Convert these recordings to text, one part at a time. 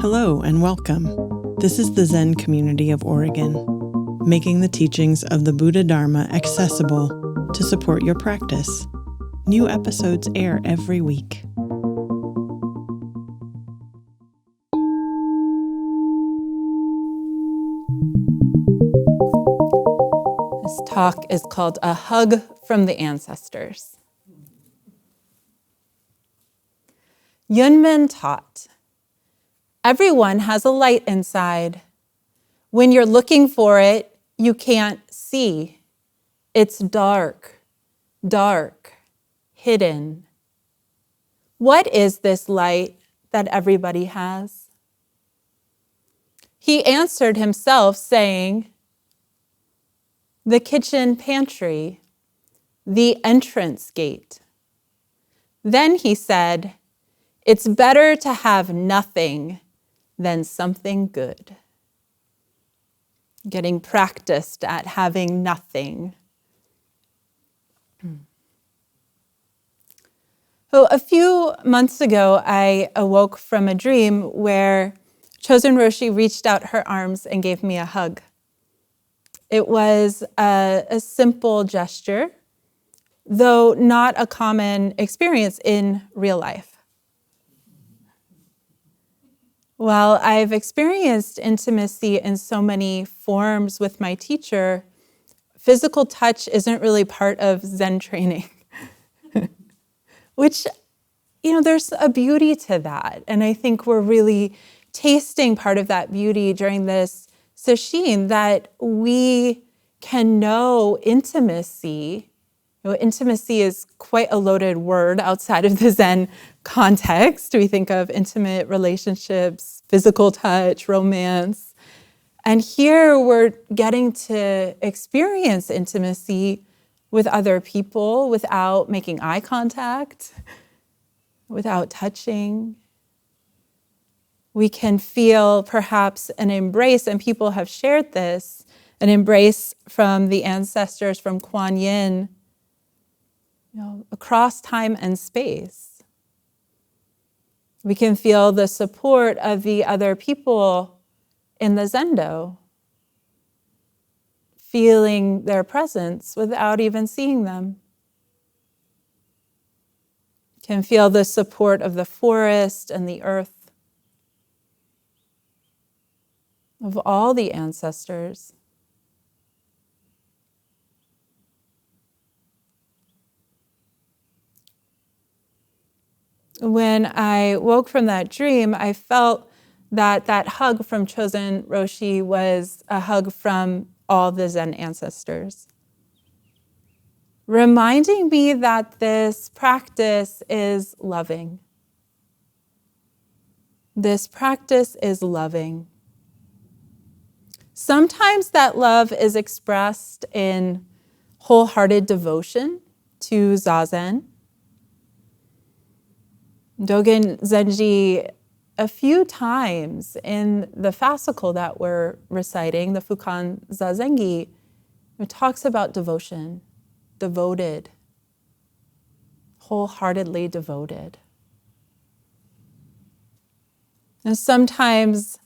Hello and welcome. This is the Zen community of Oregon, making the teachings of the Buddha Dharma accessible to support your practice. New episodes air every week. This talk is called A Hug from the Ancestors. Yunmen taught, everyone has a light inside. When you're looking for it, you can't see. It's dark, dark, hidden. What is this light that everybody has? He answered himself saying, the kitchen pantry, the entrance gate. Then he said, it's better to have nothing than something good. Getting practiced at having nothing. So a few months ago, I awoke from a dream where Chosen Roshi reached out her arms and gave me a hug. It was a simple gesture, though not a common experience in real life. While I've experienced intimacy in so many forms with my teacher, physical touch isn't really part of Zen training, which, there's a beauty to that. And I think we're really tasting part of that beauty during this Sesshin, that we can know intimacy. Intimacy is quite a loaded word outside of the Zen context. We think of intimate relationships, physical touch, romance. And here we're getting to experience intimacy with other people without making eye contact, without touching. We can feel perhaps an embrace, and people have shared this, an embrace from the ancestors, from Kuan Yin, across time and space. We can feel the support of the other people in the Zendo, feeling their presence without even seeing them. Can feel the support of the forest and the earth, of all the ancestors. When I woke from that dream, I felt that hug from Chosen Roshi was a hug from all the Zen ancestors, reminding me that this practice is loving. This practice is loving. Sometimes that love is expressed in wholehearted devotion to Zazen. Dogen Zenji, a few times in the fascicle that we're reciting, the Fukan Zazengi, it talks about devotion, devoted, wholeheartedly devoted. And sometimes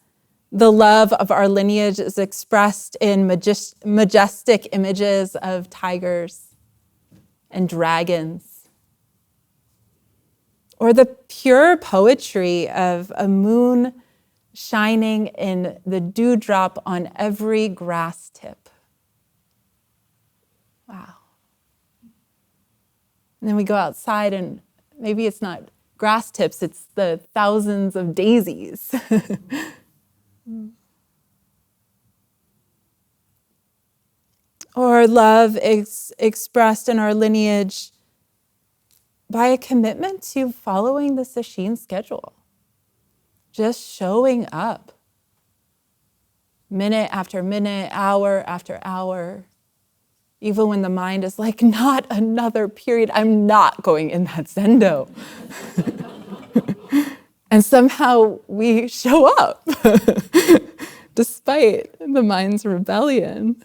the love of our lineage is expressed in majestic images of tigers and dragons, or the pure poetry of a moon shining in the dewdrop on every grass tip. Wow. And then we go outside and maybe it's not grass tips, it's the thousands of daisies. Or love expressed in our lineage by a commitment to following the Sesshin schedule. Just showing up. Minute after minute, hour after hour. Even when the mind is like, not another period, I'm not going in that Zendo. And somehow we show up, despite the mind's rebellion.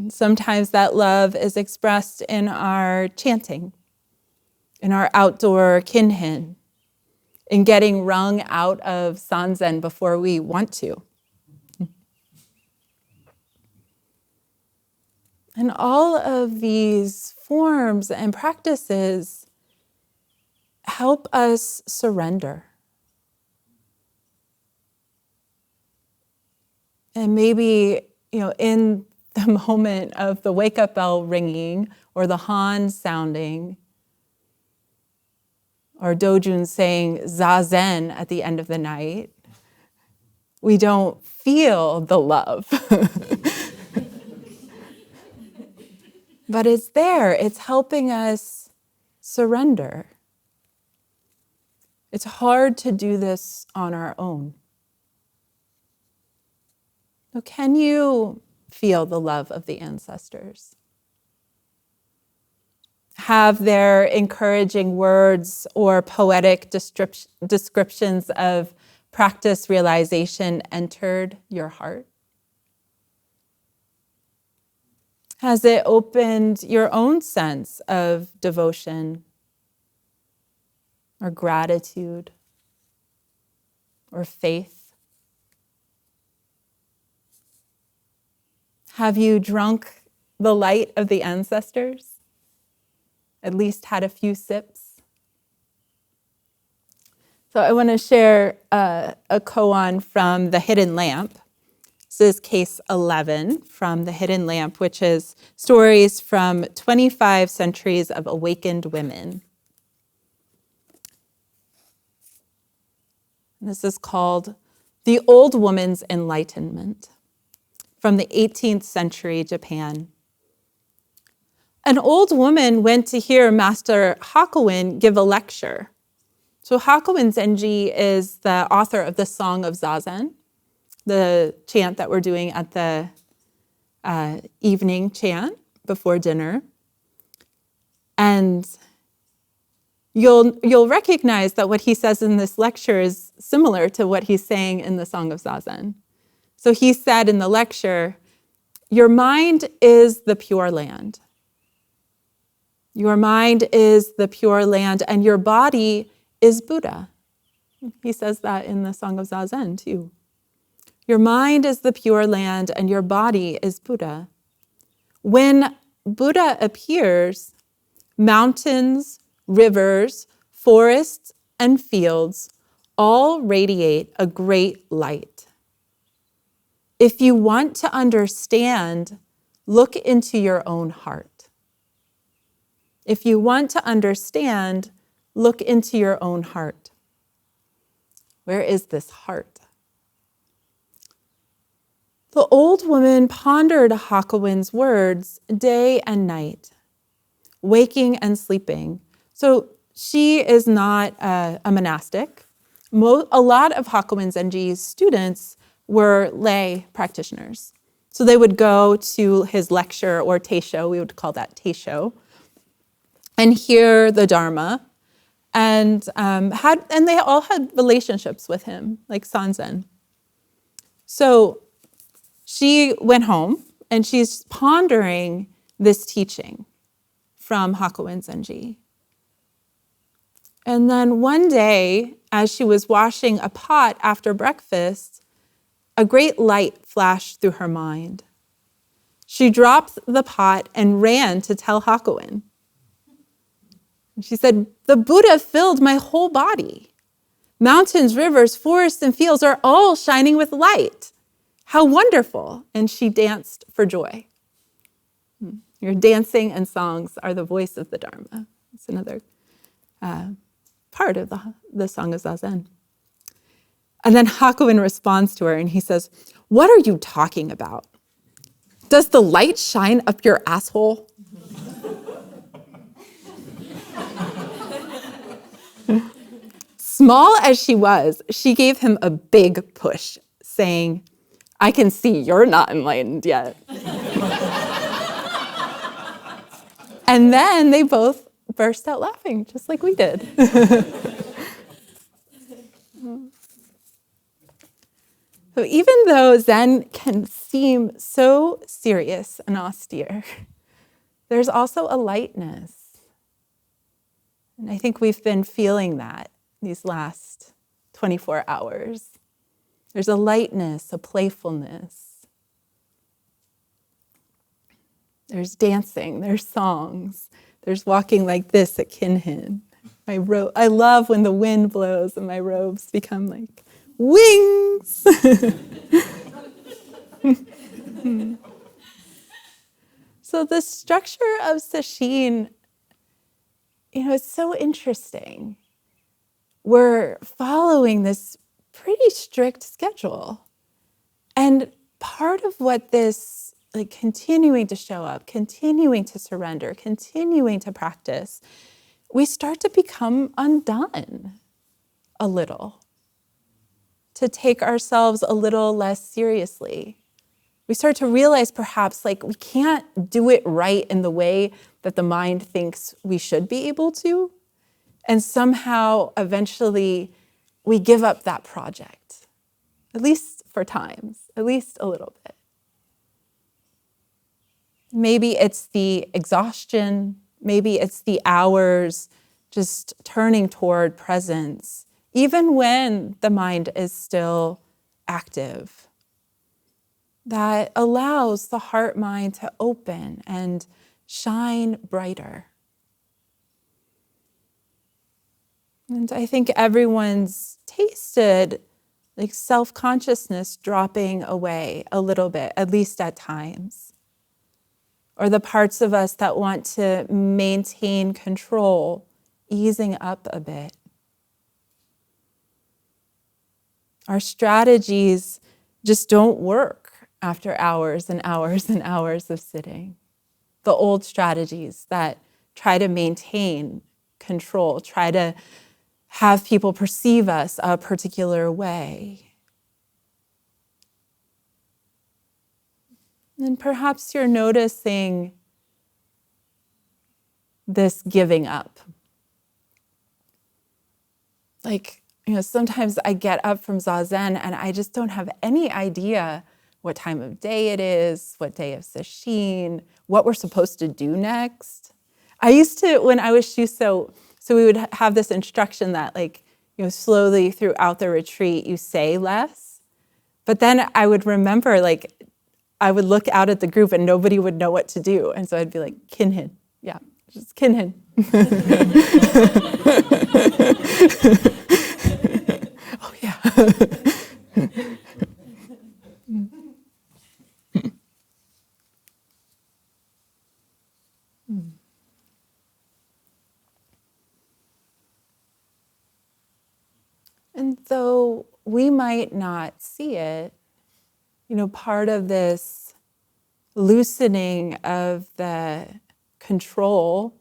Sometimes that love is expressed in our chanting, in our outdoor kinhin, in getting wrung out of Sanzen before we want to. And all of these forms and practices help us surrender. And maybe, in the moment of the wake-up bell ringing or the han sounding, or Dojun saying zazen at the end of the night, we don't feel the love. But it's there. It's helping us surrender. It's hard to do this on our own. So can you feel the love of the ancestors? Have their encouraging words or poetic descriptions of practice realization entered your heart? Has it opened your own sense of devotion or gratitude or faith? Have you drunk the light of the ancestors? At least had a few sips? So I want to share a koan from The Hidden Lamp. This is case 11 from The Hidden Lamp, which is stories from 25 centuries of awakened women. This is called The Old Woman's Enlightenment, from the 18th century Japan. An old woman went to hear Master Hakuin give a lecture. So Hakuin Zenji is the author of the Song of Zazen, the chant that we're doing at the evening chant before dinner. And you'll recognize that what he says in this lecture is similar to what he's saying in the Song of Zazen. So he said in the lecture, your mind is the pure land. Your mind is the pure land, and your body is Buddha. He says that in the Song of Zazen too. Your mind is the pure land, and your body is Buddha. When Buddha appears, mountains, rivers, forests, and fields all radiate a great light. If you want to understand, look into your own heart. If you want to understand, look into your own heart. Where is this heart? The old woman pondered Hakuin's words day and night, waking and sleeping. So she is not a monastic. A lot of Hakuin Zenji's students were lay practitioners. So they would go to his lecture or teisho, we would call that teisho, and hear the Dharma, and they all had relationships with him, like Sanzen. So she went home and she's pondering this teaching from Hakuin Zenji. And then one day, as she was washing a pot after breakfast, a great light flashed through her mind. She dropped the pot and ran to tell Hakuin. She said, the Buddha filled my whole body. Mountains, rivers, forests, and fields are all shining with light. How wonderful. And she danced for joy. Your dancing and songs are the voice of the Dharma. It's another part of the Song of Zazen. And then Hakuin responds to her and he says, what are you talking about? Does the light shine up your asshole? Small as she was, she gave him a big push, saying, I can see you're not enlightened yet. And then they both burst out laughing, just like we did. So even though Zen can seem so serious and austere, there's also a lightness. And I think we've been feeling that these last 24 hours. There's a lightness, a playfulness. There's dancing, there's songs, there's walking like this at Kinhin. I love when the wind blows and my robes become like wings. So the structure of Sesshin, it's so interesting. We're following this pretty strict schedule. And part of what this, continuing to show up, continuing to surrender, continuing to practice, we start to become undone a little, to take ourselves a little less seriously. We start to realize perhaps we can't do it right in the way that the mind thinks we should be able to. And somehow, eventually, we give up that project, at least for times, at least a little bit. Maybe it's the exhaustion, maybe it's the hours just turning toward presence, even when the mind is still active. That allows the heart-mind to open and shine brighter. And I think everyone's tasted self-consciousness dropping away a little bit, at least at times. Or the parts of us that want to maintain control, easing up a bit. Our strategies just don't work after hours and hours and hours of sitting. The old strategies that try to maintain control, try to have people perceive us a particular way. And perhaps you're noticing this giving up. Sometimes I get up from Zazen and I just don't have any idea what time of day it is, what day of Sesshin, what we're supposed to do next. I used to, when I was Shuso, so we would have this instruction that slowly throughout the retreat, you say less. But then I would remember, I would look out at the group and nobody would know what to do. And so I'd be like, Kinhin. Yeah, just Kinhin. Oh, yeah. And though we might not see it, part of this loosening of the control,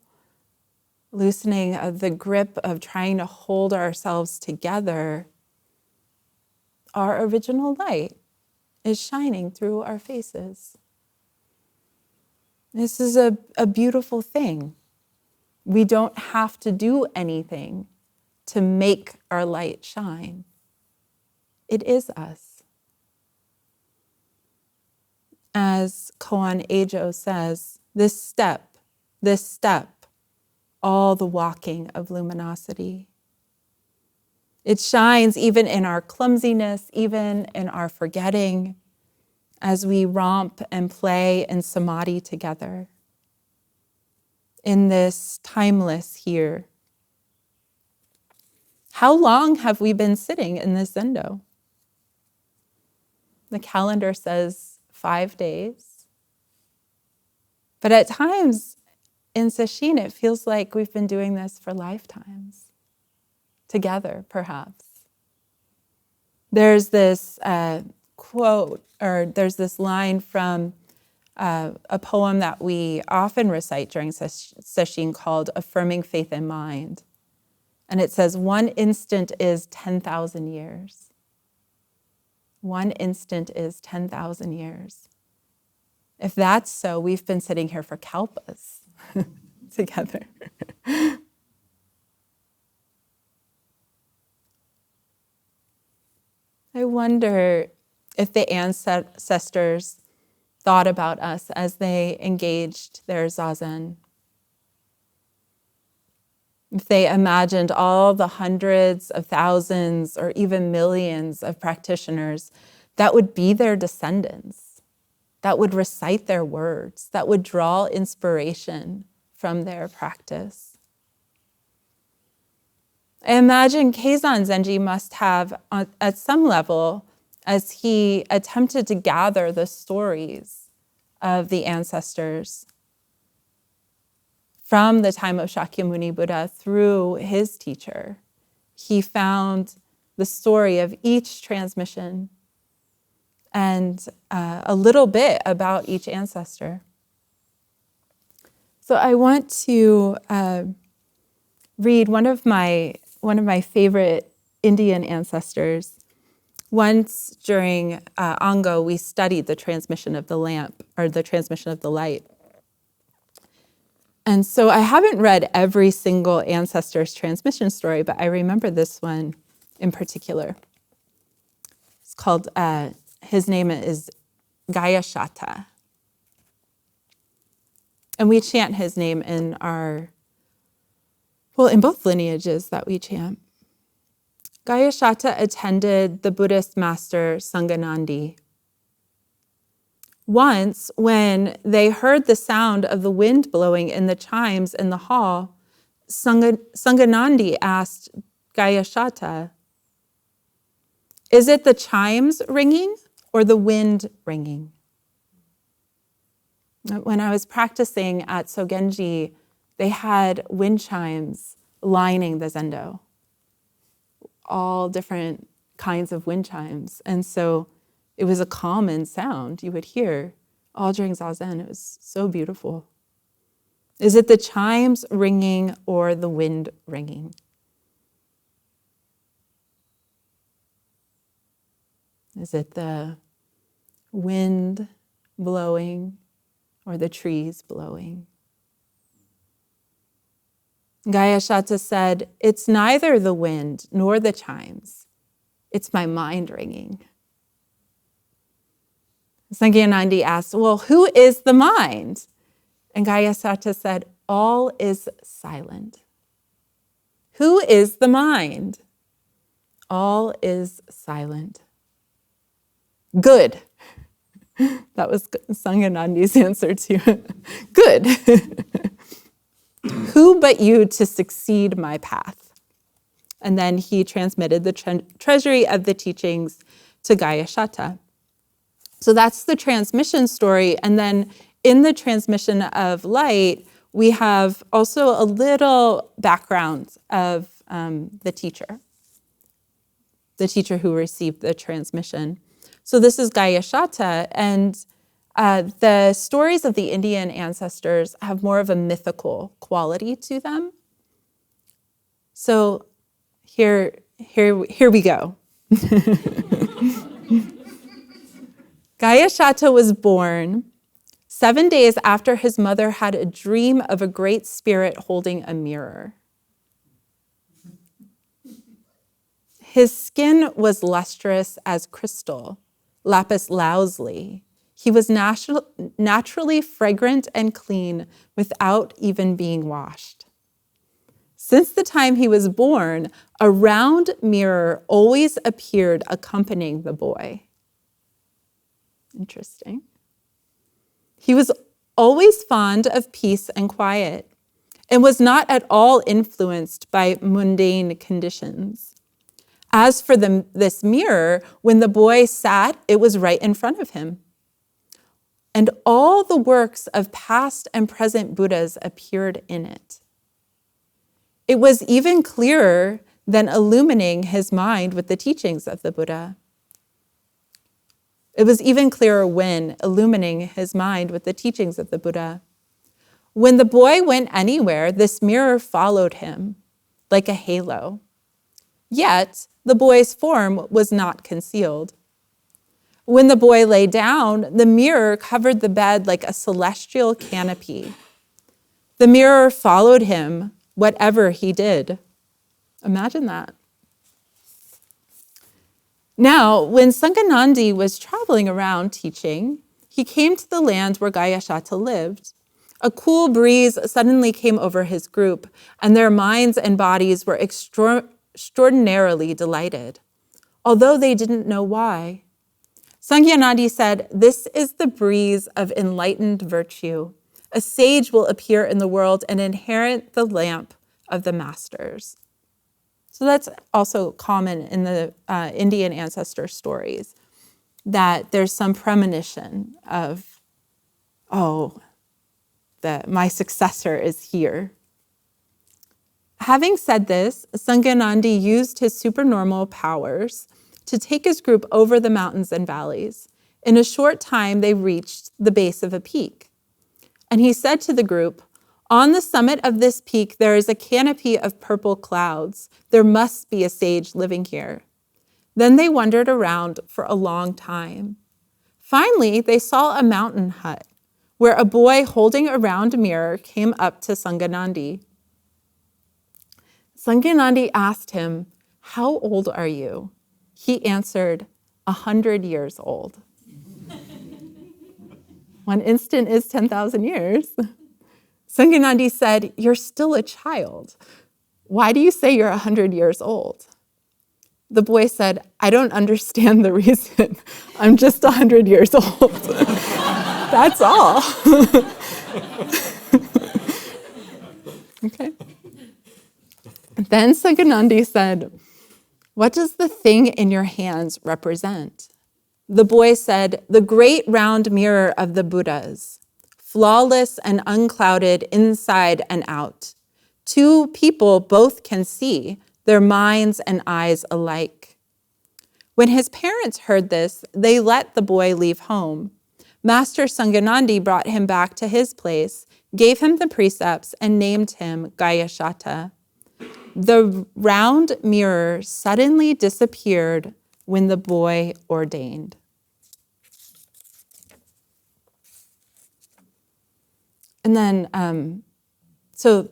loosening of the grip of trying to hold ourselves together, our original light is shining through our faces. This is a beautiful thing. We don't have to do anything to make our light shine. It is us. As Koan Ejo says, this step, all the walking of luminosity. It shines even in our clumsiness, even in our forgetting, as we romp and play in samadhi together. In this timeless here. How long have we been sitting in this zendo? The calendar says 5 days. But at times in Sesshin, it feels like we've been doing this for lifetimes. Together, perhaps. There's this quote, or there's this line from a poem that we often recite during Sesshin called Affirming Faith in Mind. And it says, 1 instant is 10,000 years. 1 instant is 10,000 years. If that's so, we've been sitting here for kalpas together. I wonder if the ancestors thought about us as they engaged their zazen. if they imagined all the hundreds of thousands or even millions of practitioners that would be their descendants, that would recite their words, that would draw inspiration from their practice. I imagine Keizan Zenji must have, at some level, as he attempted to gather the stories of the ancestors from the time of Shakyamuni Buddha through his teacher, he found the story of each transmission and a little bit about each ancestor. So I want to read one of my favorite Indian ancestors. Once during Ango, we studied the transmission of the lamp, or the transmission of the light. And so I haven't read every single ancestor's transmission story, but I remember this one in particular. It's called, his name is Gayashata. And we chant his name in in both lineages that we chant. Gayashata attended the Buddhist master Sanganandi. Once, when they heard the sound of the wind blowing in the chimes in the hall, Sanganandi asked Gayashata, "Is it the chimes ringing or the wind ringing?" When I was practicing at Sogenji, they had wind chimes lining the zendo, all different kinds of wind chimes. And so it was a common sound you would hear all during Zazen. It was so beautiful. Is it the chimes ringing or the wind ringing? Is it the wind blowing or the trees blowing? Gayashata said, "It's neither the wind nor the chimes. It's my mind ringing." Sanganandi asked, "Well, who is the mind?" And Gayashata said, "All is silent." Who is the mind? All is silent. Good. That was Sanganandi's answer to good. Who but you to succeed my path? And then he transmitted the treasury of the teachings to Gayashata. So that's the transmission story. And then in the transmission of light, we have also a little background of the teacher who received the transmission. So this is Gayashata, and the stories of the Indian ancestors have more of a mythical quality to them. So here we go. Gayashata was born 7 days after his mother had a dream of a great spirit holding a mirror. His skin was lustrous as crystal, lapis lazuli. He was naturally fragrant and clean without even being washed. Since the time he was born, a round mirror always appeared accompanying the boy. Interesting. He was always fond of peace and quiet and was not at all influenced by mundane conditions. As for this mirror, when the boy sat, it was right in front of him. And all the works of past and present Buddhas appeared in it. It was even clearer than illumining his mind with the teachings of the Buddha. It was even clearer when illumining his mind with the teachings of the Buddha. When the boy went anywhere, this mirror followed him like a halo. Yet the boy's form was not concealed. When the boy lay down, the mirror covered the bed like a celestial canopy. The mirror followed him, whatever he did. Imagine that. Now, when Sanganandi was traveling around teaching, he came to the land where Gayashata lived. A cool breeze suddenly came over his group, and their minds and bodies were extraordinarily delighted, although they didn't know why. Sangyanandi said, "This is the breeze of enlightened virtue. A sage will appear in the world and inherit the lamp of the masters." So that's also common in the Indian ancestor stories, that there's some premonition of, my successor is here. Having said this, Sangyanandi used his supernormal powers to take his group over the mountains and valleys. In a short time, they reached the base of a peak. And he said to the group, "On the summit of this peak, there is a canopy of purple clouds. There must be a sage living here." Then they wandered around for a long time. Finally, they saw a mountain hut where a boy holding a round mirror came up to Sangyanandi. Sangyanandi asked him, "How old are you?" He answered, 100 years old. 1 instant is 10,000 years. Sangyanandi said, "You're still a child. Why do you say you're 100 years old?" The boy said, "I don't understand the reason. I'm just 100 years old." That's all. Okay. Then Sangyanandi said, "What does the thing in your hands represent?" The boy said, "The great round mirror of the Buddhas, flawless and unclouded inside and out. 2 people both can see, their minds and eyes alike." When his parents heard this, they let the boy leave home. Master Sangyanandi brought him back to his place, gave him the precepts, and named him Gayashata. The round mirror suddenly disappeared when the boy ordained. And then, so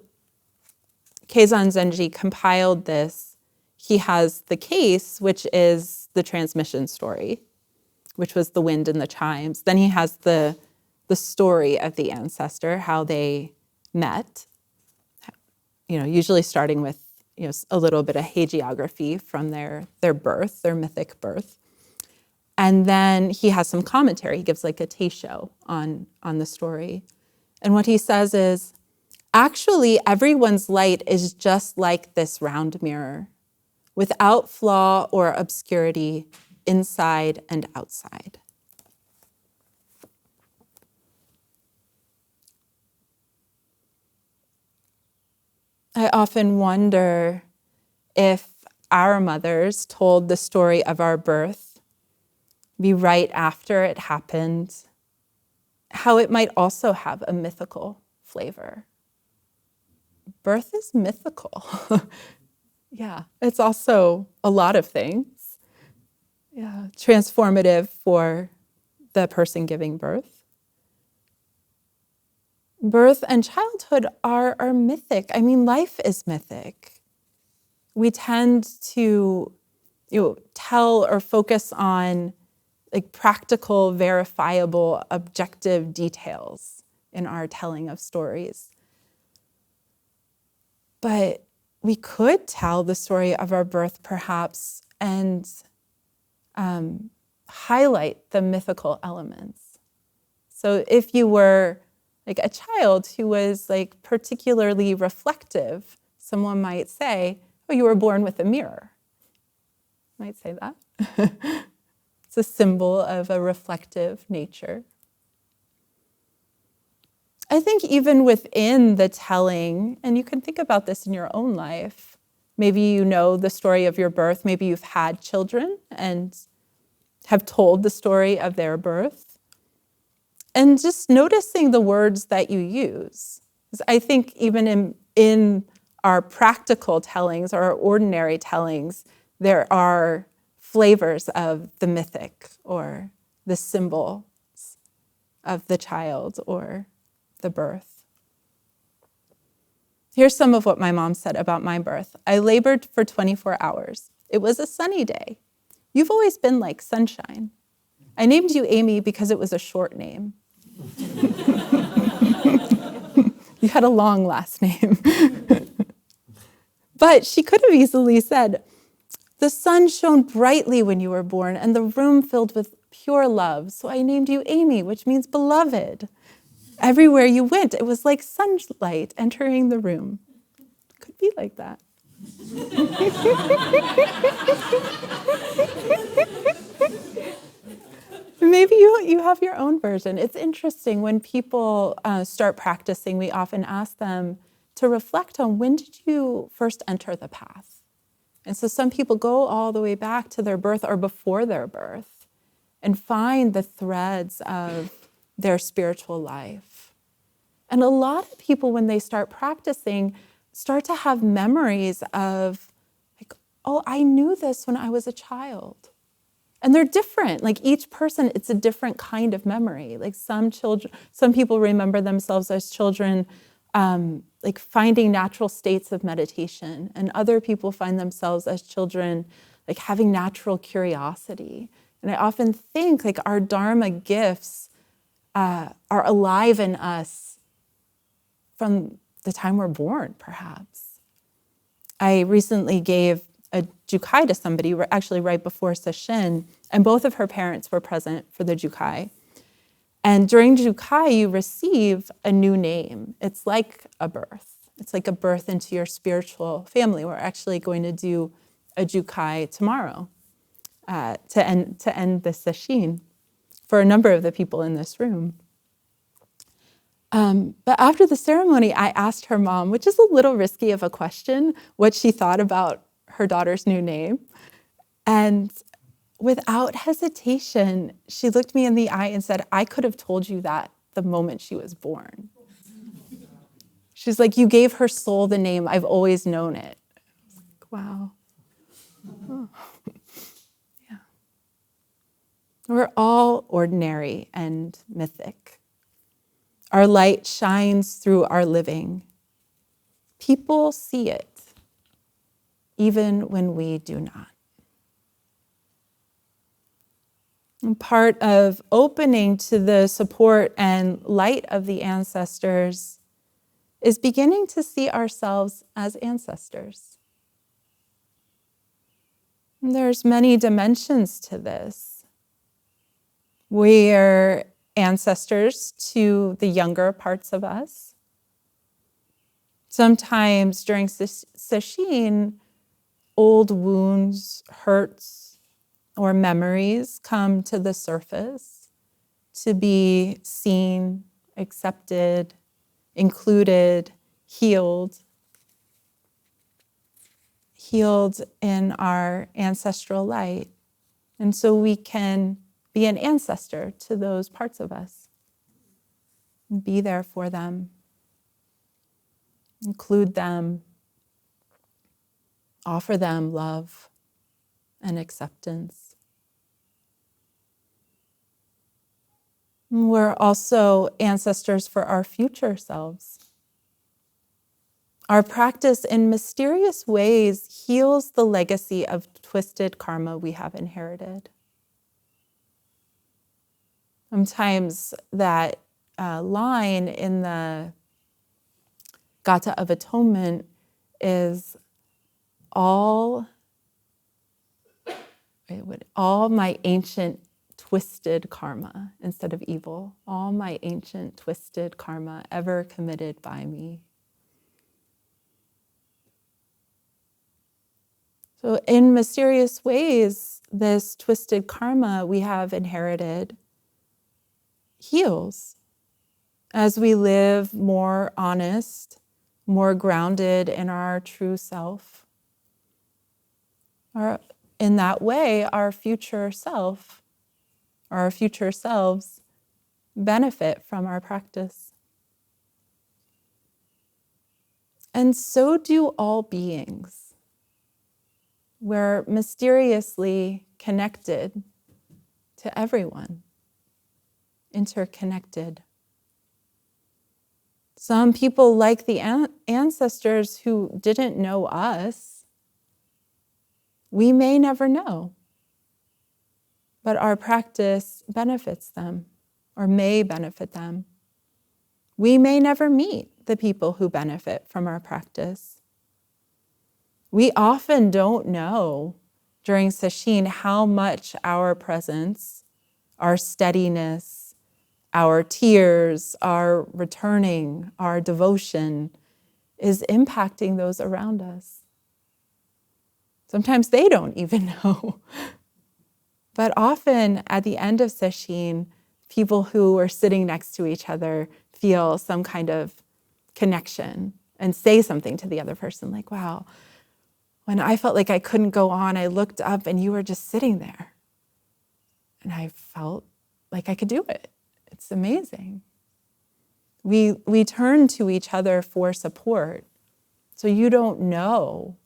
Keizan Zenji compiled this. He has the case, which is the transmission story, which was the wind and the chimes. Then he has the story of the ancestor, how they met, usually starting with a little bit of hagiography from their birth, their mythic birth. And then he has some commentary. He gives like a teisho on the story. And what he says is, actually, everyone's light is just like this round mirror, without flaw or obscurity, inside and outside. I often wonder if our mothers told the story of our birth, be right after it happened, how it might also have a mythical flavor. Birth is mythical. Yeah, it's also a lot of things. Yeah, transformative for the person giving birth. Birth and childhood are mythic. I mean, life is mythic. We tend to tell or focus on like practical, verifiable, objective details in our telling of stories. But we could tell the story of our birth perhaps and highlight the mythical elements. So if you were like a child who was like particularly reflective, someone might say, "Oh, you were born with a mirror." Might say that. It's a symbol of a reflective nature. I think even within the telling, and you can think about this in your own life, maybe you know the story of your birth, maybe you've had children and have told the story of their birth. And just noticing the words that you use. I think even in our practical tellings or our ordinary tellings, there are flavors of the mythic or the symbols of the child or the birth. Here's some of what my mom said about my birth. "I labored for 24 hours. It was a sunny day. You've always been like sunshine. I named you Amy because it was a short name." You had a long last name. But she could have easily said, the sun shone brightly when you were born and the room filled with pure love. So I named you Amy, which means beloved. Everywhere you went, it was like sunlight entering the room. Could be like that. Maybe you have your own version. It's interesting when people start practicing, we often ask them to reflect on when did you first enter the path? And so some people go all the way back to their birth or before their birth and find the threads of their spiritual life. And a lot of people, when they start practicing, start to have memories of, like, oh, I knew this when I was a child. And they're different. Like each person, it's a different kind of memory. Like some people remember themselves as children, like finding natural states of meditation, and other people find themselves as children, like having natural curiosity. And I often think like our Dharma gifts are alive in us from the time we're born, perhaps. I recently gave a jukai to somebody, actually right before Sesshin, and both of her parents were present for the jukai. And during jukai, you receive a new name. It's like a birth. It's like a birth into your spiritual family. We're actually going to do a jukai tomorrow to end the Sesshin for a number of the people in this room. But after the ceremony, I asked her mom, which is a little risky of a question, what she thought about her daughter's new name. And without hesitation, she looked me in the eye and said, I could have told you that the moment she was born. She's like, you gave her soul the name, I've always known it. I was like, wow. Oh. Yeah. We're all ordinary and mythic. Our light shines through our living. People see it, even when we do not. And part of opening to the support and light of the ancestors is beginning to see ourselves as ancestors. And there's many dimensions to this. We're ancestors to the younger parts of us. Sometimes during Sesshin, old wounds, hurts, or memories come to the surface to be seen, accepted, included, healed in our ancestral light. And so we can be an ancestor to those parts of us. And be there for them. Include them. Offer them love and acceptance. We're also ancestors for our future selves. Our practice in mysterious ways heals the legacy of twisted karma we have inherited. Sometimes that line in the Gata of Atonement is all my ancient twisted karma instead of evil. All my ancient twisted karma ever committed by me. So in mysterious ways, this twisted karma we have inherited heals as we live more honest, more grounded in our true self. In that way, our future self, or our future selves, benefit from our practice. And so do all beings. We're mysteriously connected to everyone, interconnected. Some people, like the ancestors who didn't know us, we may never know, but our practice benefits them or may benefit them. We may never meet, the people who benefit from our practice. We often don't know during Sesshin how much our presence, our steadiness, our tears, our returning, our devotion is impacting those around us. Sometimes they don't even know. But often at the end of Sesshin, people who are sitting next to each other feel some kind of connection and say something to the other person like, wow, when I felt like I couldn't go on, I looked up and you were just sitting there. And I felt like I could do it. It's amazing. We turn to each other for support. So you don't know,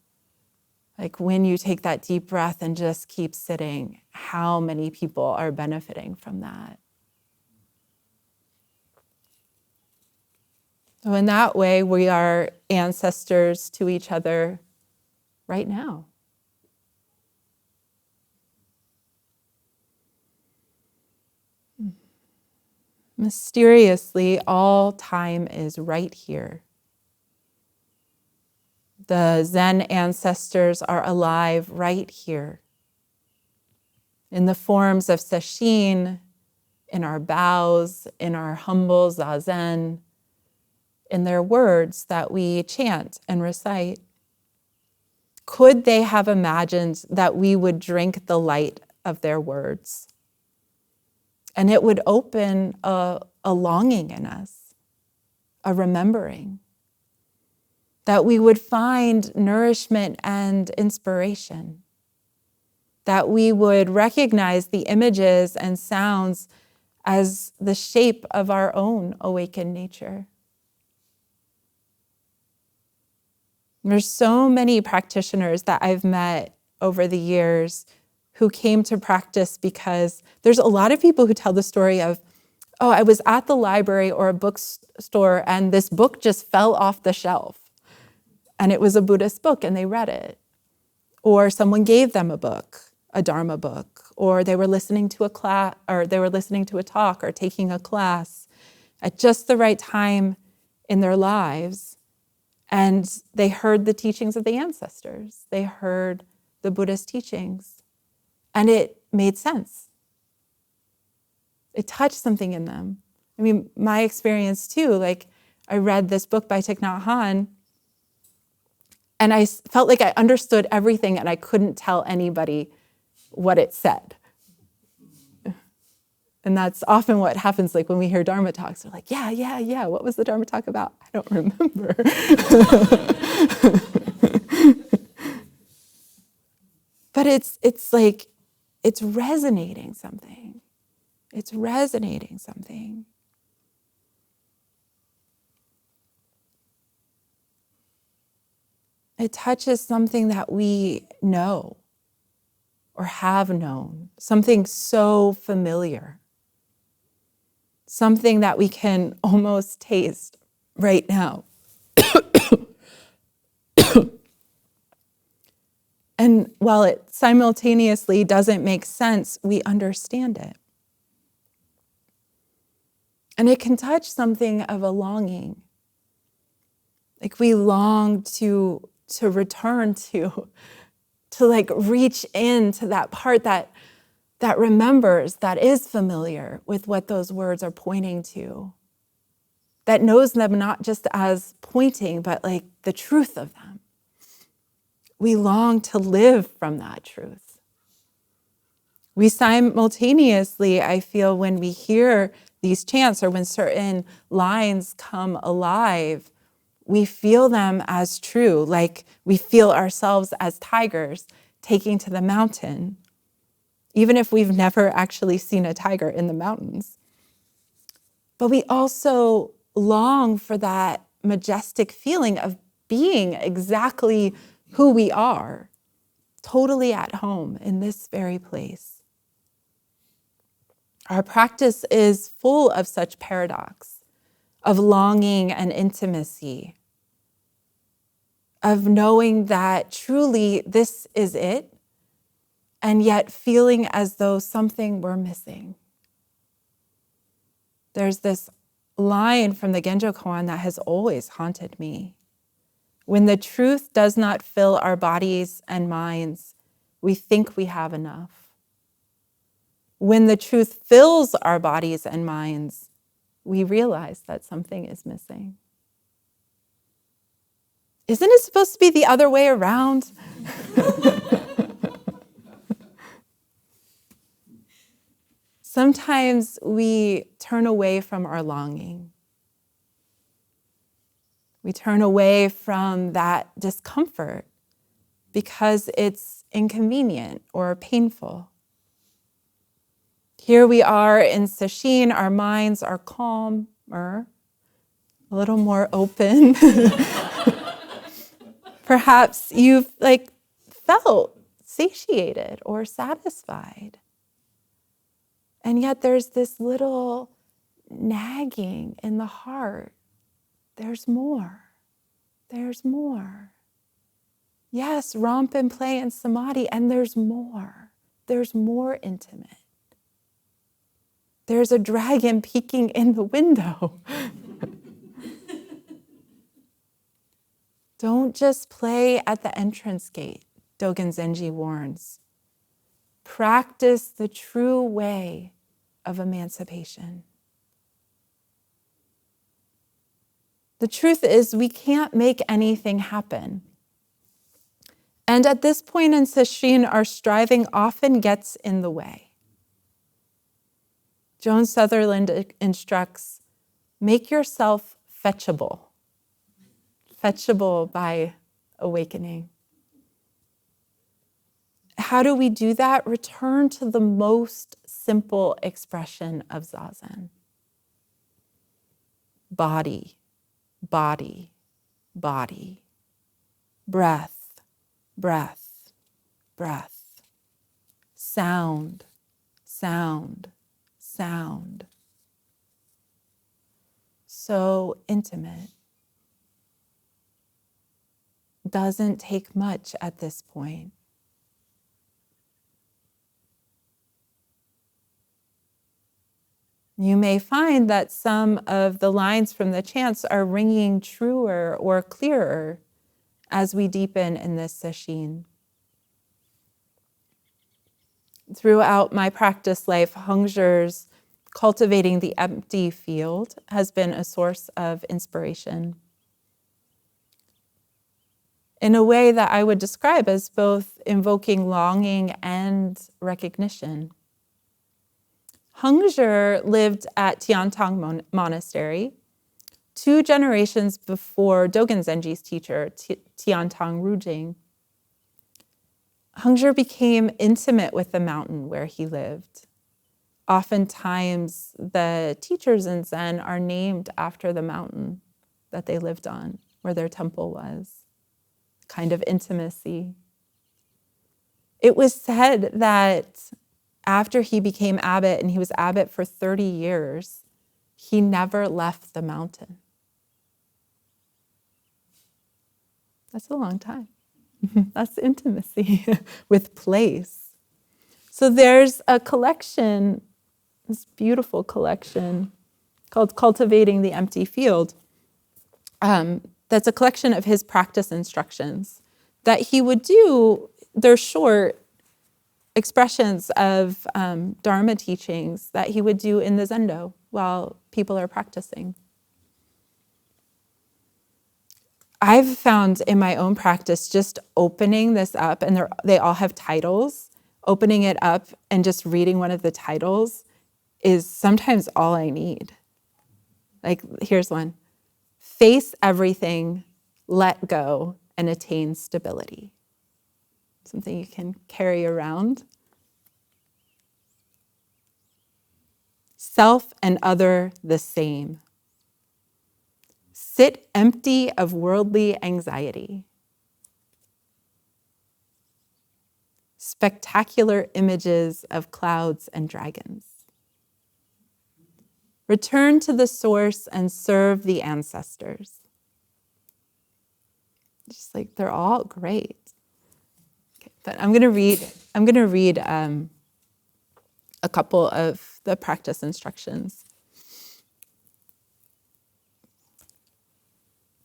like when you take that deep breath and just keep sitting, how many people are benefiting from that. So in that way, we are ancestors to each other right now. Mysteriously, all time is right here. The Zen ancestors are alive right here. In the forms of Sesshin, in our bows, in our humble zazen, in their words that we chant and recite. Could they have imagined that we would drink the light of their words? And it would open a longing in us, a remembering, that we would find nourishment and inspiration, that we would recognize the images and sounds as the shape of our own awakened nature. There's so many practitioners that I've met over the years who came to practice because there's a lot of people who tell the story of, oh, I was at the library or a bookstore and this book just fell off the shelf. And it was a Buddhist book and they read it. Or someone gave them a book, a Dharma book, or they were listening to a class, or they were listening to a talk or taking a class at just the right time in their lives. And they heard the teachings of the ancestors. They heard the Buddhist teachings. And it made sense. It touched something in them. I mean, my experience too, like I read this book by Thich Nhat Hanh, and I felt like I understood everything and I couldn't tell anybody what it said. And that's often what happens, like when we hear Dharma talks, we're like, yeah, what was the Dharma talk about? I don't remember. But it's like, it's resonating something. It's resonating something. It touches something that we know or have known, something so familiar, something that we can almost taste right now. And while it simultaneously doesn't make sense, we understand it. And it can touch something of a longing. Like we long to return to like reach into that part that remembers, that is familiar with what those words are pointing to, that knows them not just as pointing, but like the truth of them. We long to live from that truth. We simultaneously, I feel, when we hear these chants or when certain lines come alive, we feel them as true, like we feel ourselves as tigers taking to the mountain, even if we've never actually seen a tiger in the mountains. But we also long for that majestic feeling of being exactly who we are, totally at home in this very place. Our practice is full of such paradox, of longing and intimacy, of knowing that truly this is it, and yet feeling as though something were missing. There's this line from the Genjo Koan that has always haunted me. When the truth does not fill our bodies and minds, we think we have enough. When the truth fills our bodies and minds, we realize that something is missing. Isn't it supposed to be the other way around? Sometimes we turn away from our longing. We turn away from that discomfort because it's inconvenient or painful. Here we are in Sesshin, our minds are calmer, a little more open. Perhaps you've felt satiated or satisfied. And yet there's this little nagging in the heart. There's more. There's more. Yes, romp and play and samadhi, and there's more. There's more intimate. There's a dragon peeking in the window. Don't just play at the entrance gate, Dogen Zenji warns. Practice the true way of emancipation. The truth is, we can't make anything happen. And at this point in Sesshin, our striving often gets in the way. Joan Sutherland instructs, make yourself fetchable. Fetchable by awakening. How do we do that? Return to the most simple expression of Zazen. Body, body, body. Breath, breath, breath. Sound, sound, sound. So intimate. Doesn't take much at this point. You may find that some of the lines from the chants are ringing truer or clearer as we deepen in this sesshin. Throughout my practice life, Hongzhi's cultivating the empty field has been a source of inspiration in a way that I would describe as both invoking longing and recognition. Hongzhi lived at Tiantong Monastery 2 generations before Dogen Zenji's teacher, Tiantong Rujing. Hongzhi became intimate with the mountain where he lived. Oftentimes, the teachers in Zen are named after the mountain that they lived on, where their temple was. Kind of intimacy. It was said that after he became abbot, and he was abbot for 30 years, he never left the mountain. That's a long time. That's intimacy with place. So there's a collection, this beautiful collection called Cultivating the Empty Field. That's a collection of his practice instructions that he would do. They're short expressions of Dharma teachings that he would do in the zendo while people are practicing. I've found in my own practice just opening this up, and they all have titles, opening it up and just reading one of the titles is sometimes all I need. Like, here's one. Face everything, let go, and attain stability. Something you can carry around. Self and other the same. Sit empty of worldly anxiety. Spectacular images of clouds and dragons. Return to the source and serve the ancestors. Just like, they're all great. Okay, but I'm going to read a couple of the practice instructions.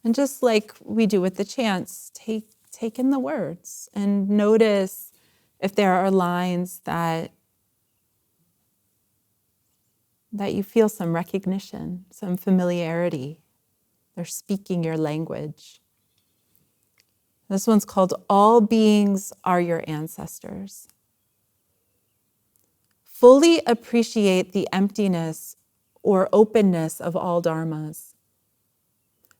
And just like we do with the chants, take in the words and notice if there are lines that you feel some recognition, some familiarity. They're speaking your language. This one's called All Beings Are Your Ancestors. Fully appreciate the emptiness or openness of all dharmas.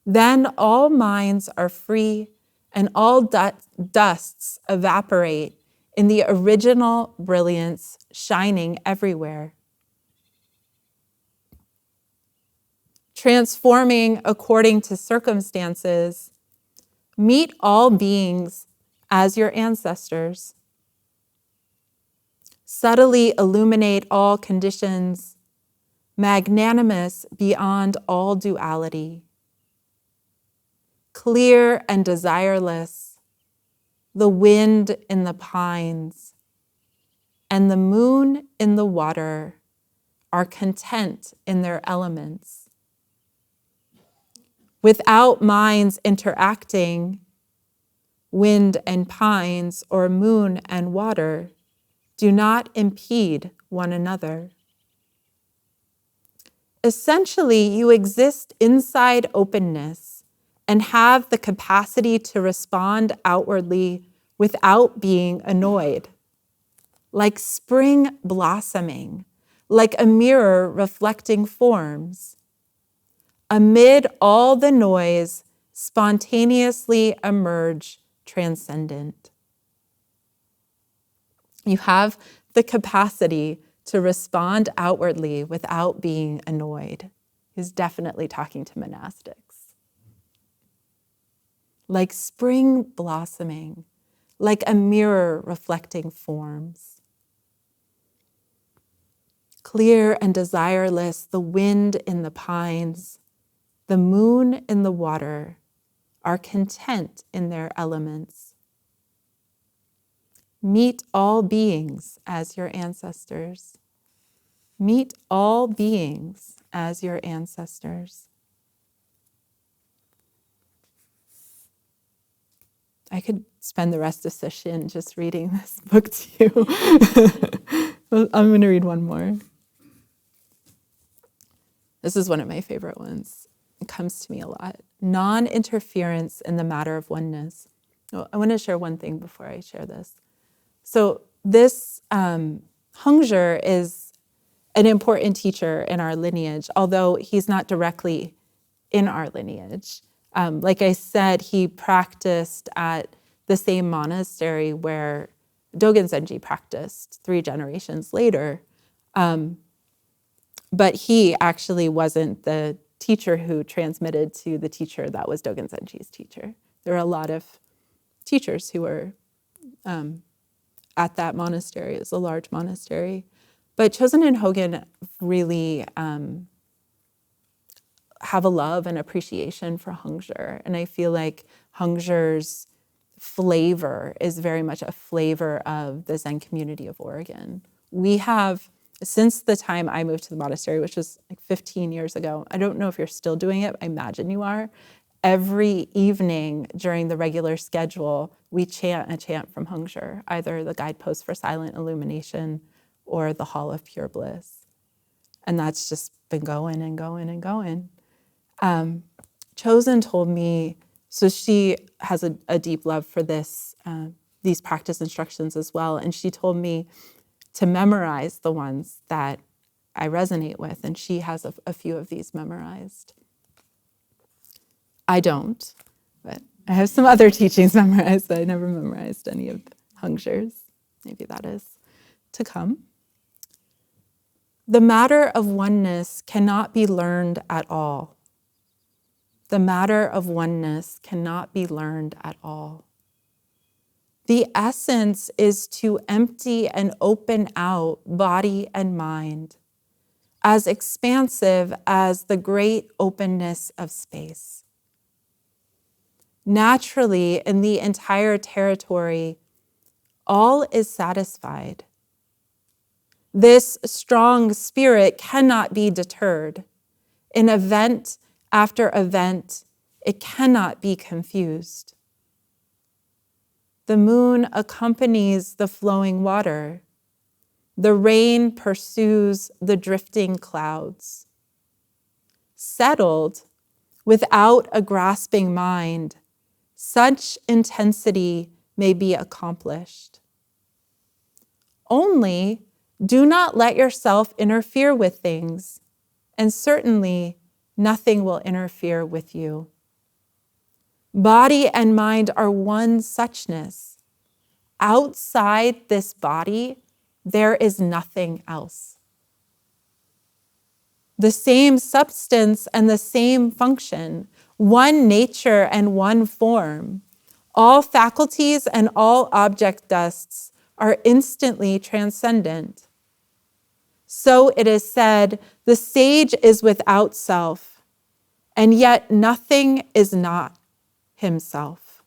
Then all minds are free and all dusts evaporate in the original brilliance shining everywhere. Transforming according to circumstances, meet all beings as your ancestors. Subtly illuminate all conditions, magnanimous beyond all duality. Clear and desireless, the wind in the pines and the moon in the water are content in their elements. Without minds interacting, wind and pines or moon and water do not impede one another. Essentially, you exist inside openness and have the capacity to respond outwardly without being annoyed. Like spring blossoming, like a mirror reflecting forms. Amid all the noise, spontaneously emerge transcendent. You have the capacity to respond outwardly without being annoyed. He's definitely talking to monastics. Like spring blossoming, like a mirror reflecting forms. Clear and desireless, the wind in the pines, the moon in the water are content in their elements. Meet all beings as your ancestors. Meet all beings as your ancestors. I could spend the rest of Sesshin just reading this book to you. I'm going to read one more. This is one of my favorite ones. It comes to me a lot. Non-interference in the matter of oneness. Oh, I want to share one thing before I share this. So this Hongzhi is an important teacher in our lineage, although he's not directly in our lineage. Like I said, he practiced at the same monastery where Dogen Zenji practiced 3 generations later. But he actually wasn't the teacher who transmitted to the teacher that was Dogen Zenji's teacher. There are a lot of teachers who were at that monastery. It was a large monastery. But Chosen and Hogen really have a love and appreciation for Hongzhi. And I feel like Hongzhi's flavor is very much a flavor of the Zen community of Oregon. We have, since the time I moved to the monastery, which was like 15 years ago, I don't know if you're still doing it, I imagine you are. Every evening during the regular schedule, we chant a chant from Hongzhi, either the Guidepost for Silent Illumination or the Hall of Pure Bliss. And that's just been going and going and going. Chosen told me, so she has a deep love for these practice instructions as well, and she told me to memorize the ones that I resonate with, and she has a few of these memorized. I don't, but I have some other teachings memorized. I never memorized any of Hongzhi's. Maybe that is to come. The matter of oneness cannot be learned at all. The matter of oneness cannot be learned at all. The essence is to empty and open out body and mind, as expansive as the great openness of space. Naturally, in the entire territory, all is satisfied. This strong spirit cannot be deterred. In event after event, It cannot be confused. The moon accompanies the flowing water. The rain pursues the drifting clouds. Settled, without a grasping mind, such intensity may be accomplished. Only do not let yourself interfere with things, and certainly nothing will interfere with you. Body and mind are one suchness. Outside this body, there is nothing else. The same substance and the same function, one nature and one form. All faculties and all object dusts are instantly transcendent. So it is said, the sage is without self, and yet nothing is not himself.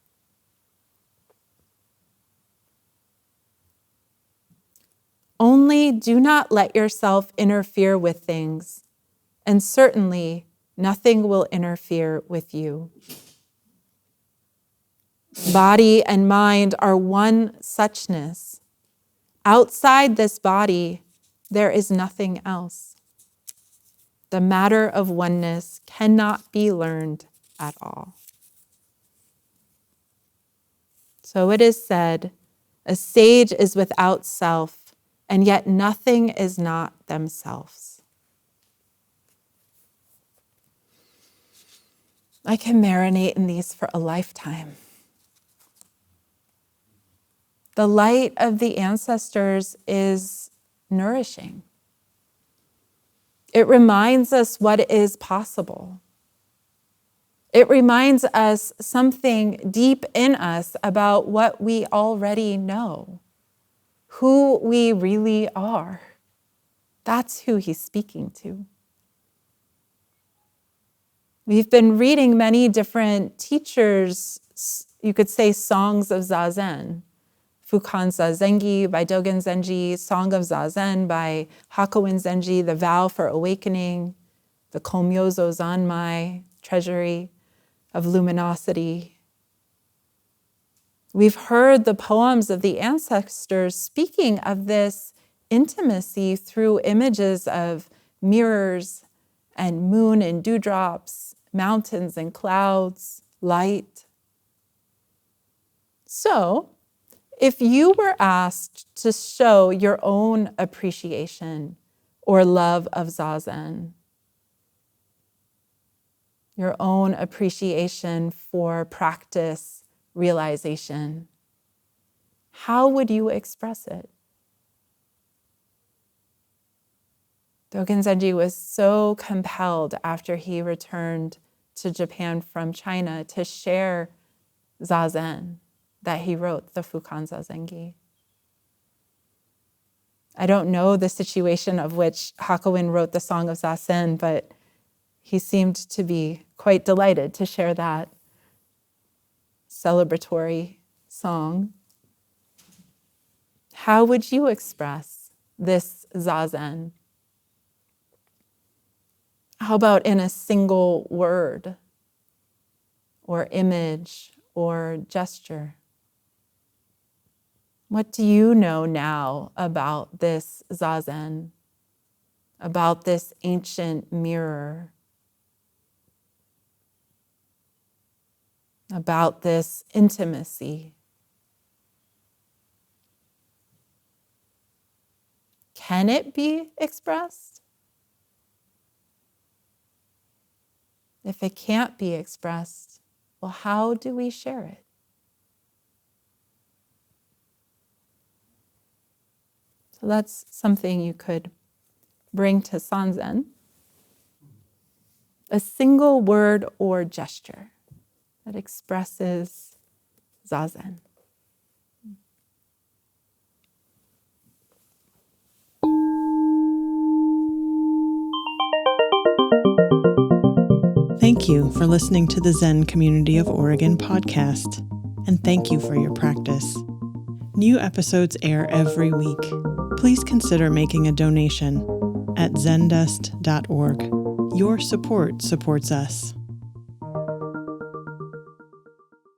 Only do not let yourself interfere with things, and certainly nothing will interfere with you. Body and mind are one suchness. Outside this body, there is nothing else. The matter of oneness cannot be learned at all. So it is said, a sage is without self, and yet nothing is not themselves. I can marinate in these for a lifetime. The light of the ancestors is nourishing. It reminds us what is possible. It reminds us something deep in us about what we already know, who we really are. That's who he's speaking to. We've been reading many different teachers, you could say songs of Zazen. Fukan Zazengi by Dogen Zenji, Song of Zazen by Hakuin Zenji, The Vow for Awakening, the Komyozo Zanmai, Treasury of Luminosity. We've heard the poems of the ancestors speaking of this intimacy through images of mirrors and moon and dewdrops, mountains and clouds, light. So, if you were asked to show your own appreciation or love of Zazen, your own appreciation for practice, realization, how would you express it? Dogen Zenji was so compelled after he returned to Japan from China to share Zazen that he wrote the Fukan Zazengi. I don't know the situation of which Hakuin wrote the Song of Zazen, but he seemed to be quite delighted to share that celebratory song. How would you express this Zazen? How about in a single word or image or gesture? What do you know now about this Zazen, about this ancient mirror, about this intimacy? Can it be expressed? If it can't be expressed, well, how do we share it? So that's something you could bring to Sanzen. A single word or gesture that expresses Zazen. Thank you for listening to the Zen Community of Oregon podcast, and thank you for your practice. New episodes air every week. Please consider making a donation at zendust.org. Your support supports us.